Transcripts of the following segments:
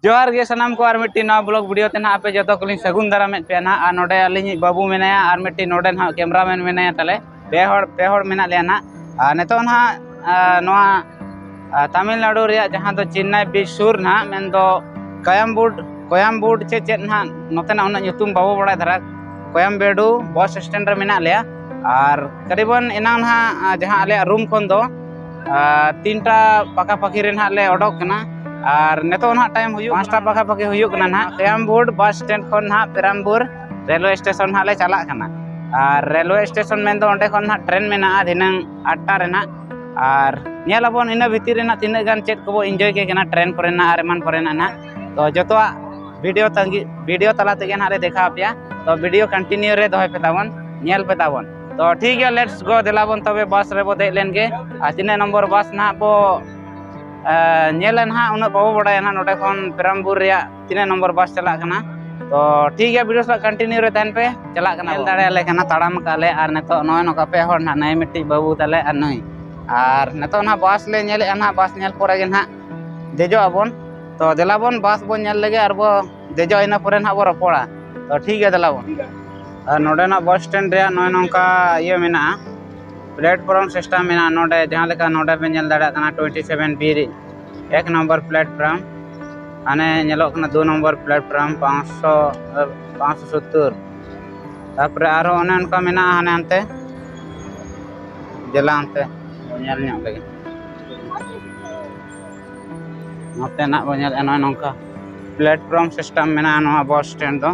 जोहार गे सनाम को मिट्टी नवा ब्लॉग वीडियो ते ना पे जो को सगुन दारामेद पे ना और नोडे अली बाबू मेनाया और मिट्टी नोडे ना कैमरामैन मेनाया ताले पे हड़ मेना लिया ना और नितो ना नवा तमिलनाडु रे जहां दो चेन्नई बीच सुर ना मेन दो कोयम्बुड चे चे ना नोते ना उना ᱧᱩᱛᱩᱢ बाबू बड़ा धरा कोयम्बेडु बस स्टैंड रे मेना लिया और करीबन इना ना जहां आले रूम खन दो तीनटा पाका पाखी रे ना ले ओडोक कना और नेतो ना टाइम हुई 5टा पाखा पाखी हुई ना कोयम्बुड बस स्टैंड खन ना पेराम्बुर रेलवे स्टेशन ना ले चला कना और रेलवे स्टेशन में दो ओंडे खन ना ट्रेन में ना दिनंग 8टा रे ना और नेलाबन इन भीतर रे ना तिना गान चेक को एंजॉय के कना ट्रेन करे ना और मन करे ना तो जतवा वीडियो तला तेगे ना ले देखा पिया तो वीडियो कंटिन्यू रे दोय पे ताबन नेल पे ताबन तो ठीक है लेट्स गो दिलाबन तबे बस रे बो दे लेन के आ तीन नंबर बस ना बो नेलन हा उन बाबू बड़ा ना नोटे खन पेराम्बुर रे तीन नंबर बस चला कना तो ठीक है वीडियो कंटिन्यू रे तन पे चला कना नेल दाड़े ले कना ताड़ाम काले और नेतो नय नका पे हर ना नय मिट्टी बाबू ताले और नय और नेतो ना बस ले नेल ना बस नेल परे गे ना देजो आबन तो दिलाबन बस बो नेल लगे और बो देजो इन परे ना बो रपोड़ा तो ठीक है दिलाबन और नोडे ना बस स्टैंड रे नय नंका ये मेना प्लेटफॉर्म सिस्टम में नोडे जहाँ लेका नोडे पे नेल दाड़ा कना 27 बी 1 नंबर प्लेटफॉर्म आने नेलो कना 2 नंबर प्लेटफॉर्म 570 तापर आरो ओने उनका मेना हाने अंते जला अंते नेल ᱧᱚᱜ लगे नोते ना बो नेल एना नंका प्लेटफॉर्म सिस्टम मेना नोआ बस स्टैंड दो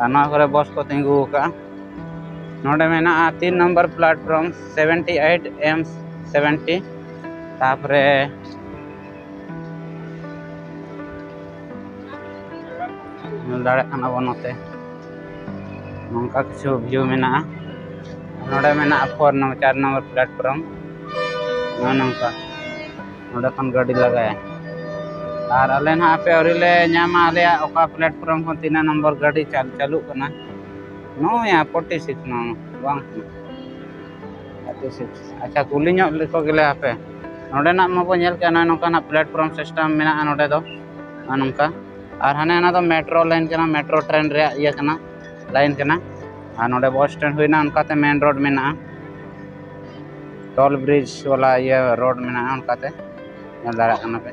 नोआ करे बस को तिंगु का नोडे मेना 3 नंबर प्लेटफॉर्म 78 M 70 तापरे दाड़े खाना बनोते नंका किछु व्यू मेना नोडे मेना 4 नंबर प्लेटफॉर्म नंका नोडे खन गाड़ी लगाए और अले ना पे औरिले ᱧᱟᱢᱟ आले ओका प्लेटफॉर्म को 3 नंबर गाड़ी चालू कना नो या 46 नो बांग 46 अच्छा कुली ᱧᱚᱜ लिखो गेले आपे नोडे ना मबो नेल के ना नोका ना प्लेटफॉर्म सिस्टम मेना नोडे दो नोका और हाने ना तो मेट्रो लाइन कना मेट्रो ट्रेन रे ये कना लाइन कना और नोडे बस स्टैंड हुईना उनकाते मेन रोड मेना टोल ब्रिज वाला ये रोड मेना उनकाते नेल दाड़ा कना पे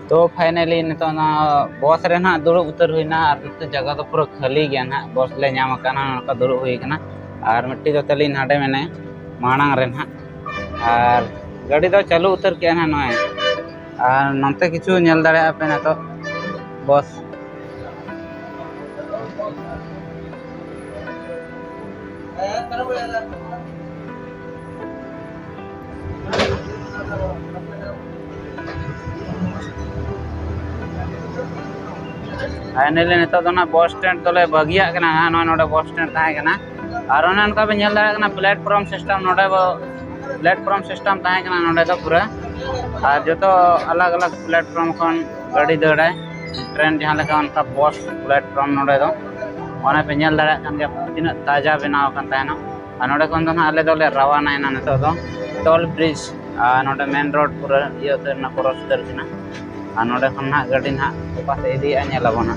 तो फाइनली नितो ना बस रे ना दुड़ुब उतर हुईना और जगह तो पूरा खाली गया ना बस ले ᱧᱟᱢ काना नका दुड़ुब हुई कना और मिट्टी जो तली नाडे मेने माणांग रे ना और गाड़ी दो चालू उतर के ना नय और नंते किछु नेल दाड़े पे ना तो बस फाइनली नितो ना बस स्टैंड तले भागिया कना ना नोडे बस स्टैंड ताहे कना और ओने उनका पे नेल दाड़ा कना प्लेटफॉर्म सिस्टम नोडे प्लेटफॉर्म सिस्टम ताहे कना नोडे तो पूरा और जो तो अलग अलग प्लेटफॉर्म खन गाड़ी दौड़ाय ट्रेन जहां लेका उनका बस प्लेटफॉर्म नोडे दो ओने पे नेल दाड़ा कन के तिना ताजा बनाव कन ताहेना और नोडे खन दो ना आले दोले रवाना ना नितो दो टोल ब्रिज नोडे मेन रोड पूरा ये उतर ना क्रॉस उतर किना और नोडे खन ना गाड़ी ना ओका से इदी नेलाबोना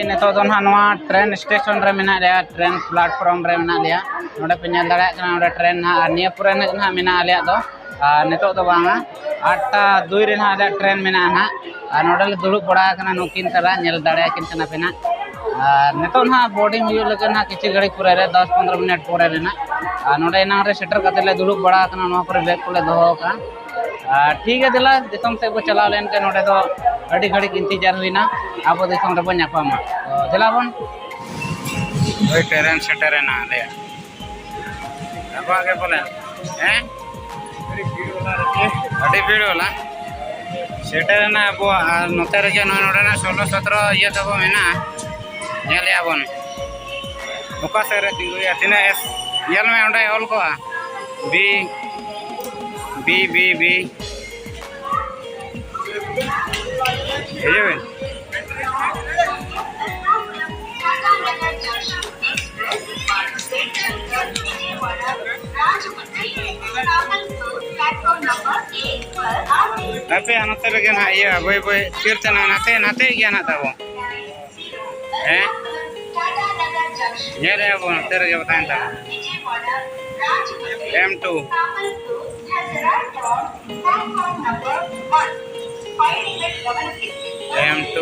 नितो दो ना ट्रेन स्टेशन रे मेना लिया ट्रेन प्लेटफॉर्म रे मेना लिया नोडे पे नेल दाड़ा कना नोडे ट्रेन ना निया पुरे ना मेना लिया दो नितो दो बांगा 8:02 रे ना ट्रेन मेना ना और नोडे दुड़ुब बड़ा कना नुकिन तला नेल दाड़ा किन कना पे ना नितो ना बोर्डिंग हुई लगे ना किछि घड़ी पुरे रे 10-15 मिनट पुरे रे ना नोडे नांग रे सेटर कते ले दुड़ुब बड़ा कना नोआ करे बैग को ले दोहो का ठीक है दिला दिसम से को चला लेन के नोडे दो अड़ी घड़ी इंतजार हुईना आबो दिसम रे बन नापामा तो दिला बन ओई ट्रेन सेटर ना ले अब आगे बोले हैं अड़ी भीड़ वाला सेटर ना अब नोते रे जो नोडे ना 16 17 ये सब मेना नेले आबन ओका से रे तिंगुया तिना एस यल में ओंडे ऑल को बी बी बी बी हेजो tapi anak terlagi na iya boy boy kirtan nate nate gya na tabo ये रे वो तेरे जो बताएं था M2 M2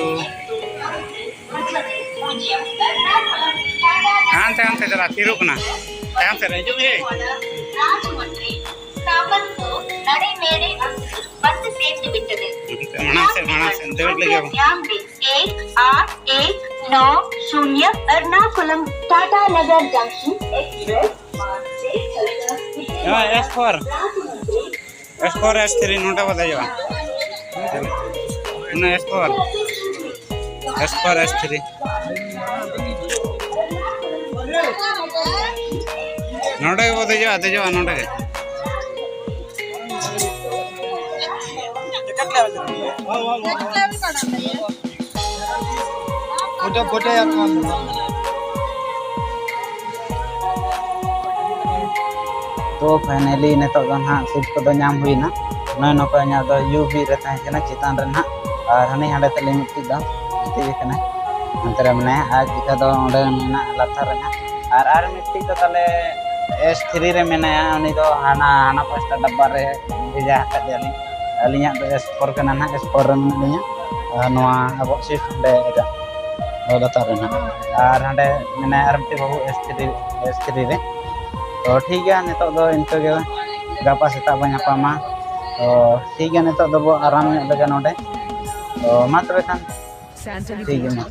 हाँ से जरा तिरुक ना से रह जो ये मना से देवट लगे 1890 Ernakulam Tata Nagar junction express S4 S3 नोटा बताइए ना S4 S3 नोटा के बताइए आते जो नोटा के फोटो यार तो फाइनली नितो ना सीट को नाम हुईना नय नको इन यूबी रे तहना चितान रे ना और हनी हांडे तले मिट्टी दी अंतर मने आज दिखा दो ओंडे मेना लाथार रे और मिट्टी तो तले S3 रे मेना उनी दो हाना हाना पास्ता डब्बा रे भेजा हका दियाली अलिया दो S4 कना ना S4 रे मेना नोआ अब सीट दे एटा लाथार रे ना और हांडे मेना आरमटी बाबू S3 रे तो ठीक है नितो दो इनके गापा सेता बना तो ठीक है नितो दो आराम लगे नोडे तो मा तबे खान ठीक है मा